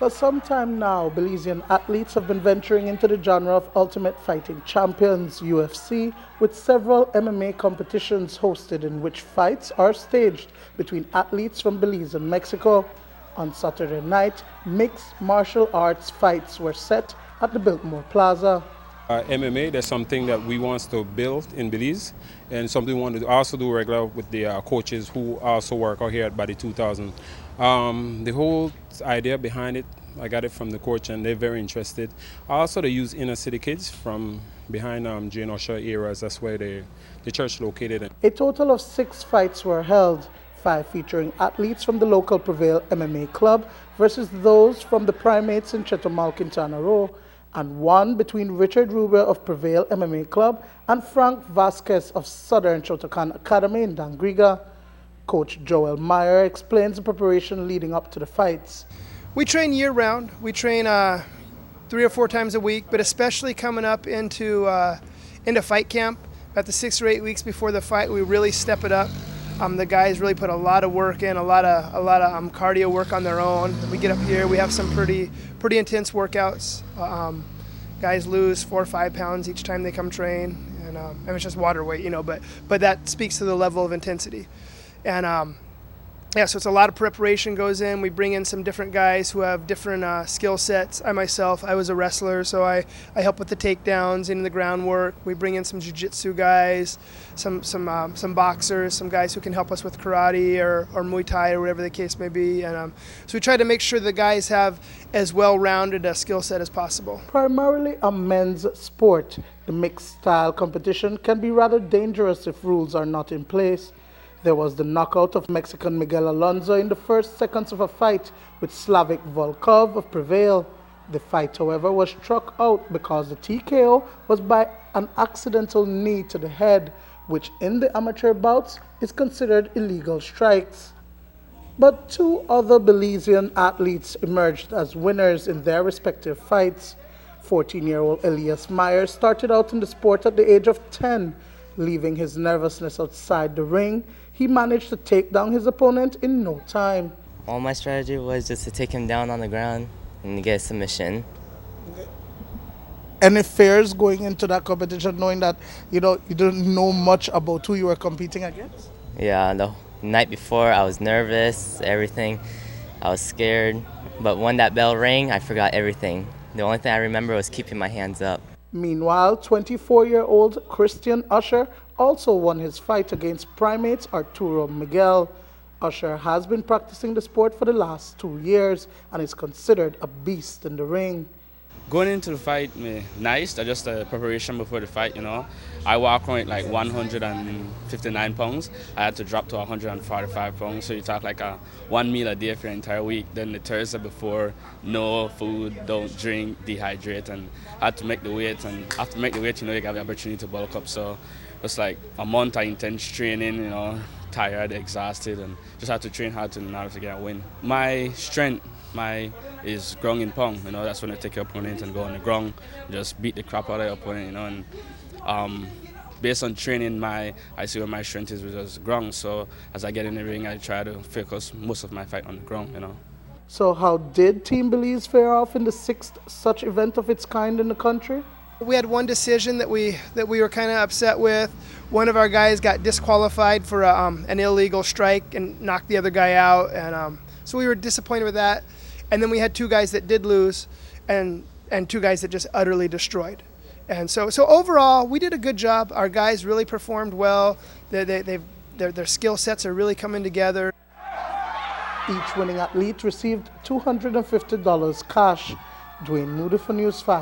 For some time now, Belizean athletes have been venturing into the genre of Ultimate Fighting Champions, UFC, with several MMA competitions hosted in which fights are staged between athletes from Belize and Mexico. On Saturday night, mixed martial arts fights were set at the Biltmore Plaza. MMA, that's something that we want to build in Belize, and something we want to also do regular with the coaches who also work out here at Body 2000. The whole idea behind it, I got it from the coach and they're very interested. Also, they use inner city kids from behind Jane Usher areas. That's where the church located. A total of 6 fights were held, 5 featuring athletes from the local Prevail MMA club versus those from the Primates in Chetumal, Quintana Roo, and 1 between Richard Ruber of Prevail MMA Club and Frank Vasquez of Southern Chotacan Academy in Dangriga. Coach Joel Meyer explains the preparation leading up to the fights. We train year-round. We train 3 or 4 times a week, but especially coming up into fight camp, about the 6 or 8 weeks before the fight, we really step it up. The guys really put a lot of work in, a lot of cardio work on their own. We get up here, we have some pretty intense workouts. Guys lose 4 or 5 pounds each time they come train, and it's just water weight, but that speaks to the level of intensity. And yeah, so it's a lot of preparation goes in. We bring in some different guys who have different skill sets. I was a wrestler, so I help with the takedowns and the groundwork. We bring in some jiu-jitsu guys, some boxers, some guys who can help us with karate or Muay Thai or whatever the case may be. And so we try to make sure the guys have as well-rounded a skill set as possible. Primarily a men's sport, the mixed style competition can be rather dangerous if rules are not in place. There was the knockout of Mexican Miguel Alonso in the first seconds of a fight with Slavic Volkov of Prevail. The fight, however, was struck out because the TKO was by an accidental knee to the head, which in the amateur bouts is considered illegal strikes. But 2 other Belizean athletes emerged as winners in their respective fights. 14-year-old Elias Meyer started out in the sport at the age of 10. Leaving his nervousness outside the ring, he managed to take down his opponent in no time. All my strategy was just to take him down on the ground and to get a submission. Any fears going into that competition, knowing that you didn't know much about who you were competing against? Yeah, the night before I was nervous, everything. I was scared, but when that bell rang, I forgot everything. The only thing I remember was keeping my hands up. Meanwhile, 24-year-old Christian Usher also won his fight against Primates Arturo Miguel. Usher has been practicing the sport for the last 2 years and is considered a beast in the ring. Going into the fight, nice. That's just the preparation before the fight, I walk around like 159 pounds. I had to drop to 145 pounds. So you talk like 1 meal a day for the entire week. Then the Thursday before, no food, don't drink, dehydrate, and I had to make the weight. And after make the weight, you have the opportunity to bulk up. So it's like a month of intense training, tired, exhausted, and just had to train hard in order to get a win. My strength is ground and pound. That's when I take your opponent and go on the ground, just beat the crap out of your opponent. And based on training, I see where my strength is, which is ground. So as I get in the ring, I try to focus most of my fight on the ground. So how did Team Belize fare off in the 6th such event of its kind in the country? We had one decision that we were kind of upset with. One of our guys got disqualified for an illegal strike and knocked the other guy out, and so we were disappointed with that. And then we had 2 guys that did lose, and 2 guys that just utterly destroyed. And so overall, we did a good job. Our guys really performed well. Their skill sets are really coming together. Each winning athlete received $250 cash. Dwayne Moody for News 5.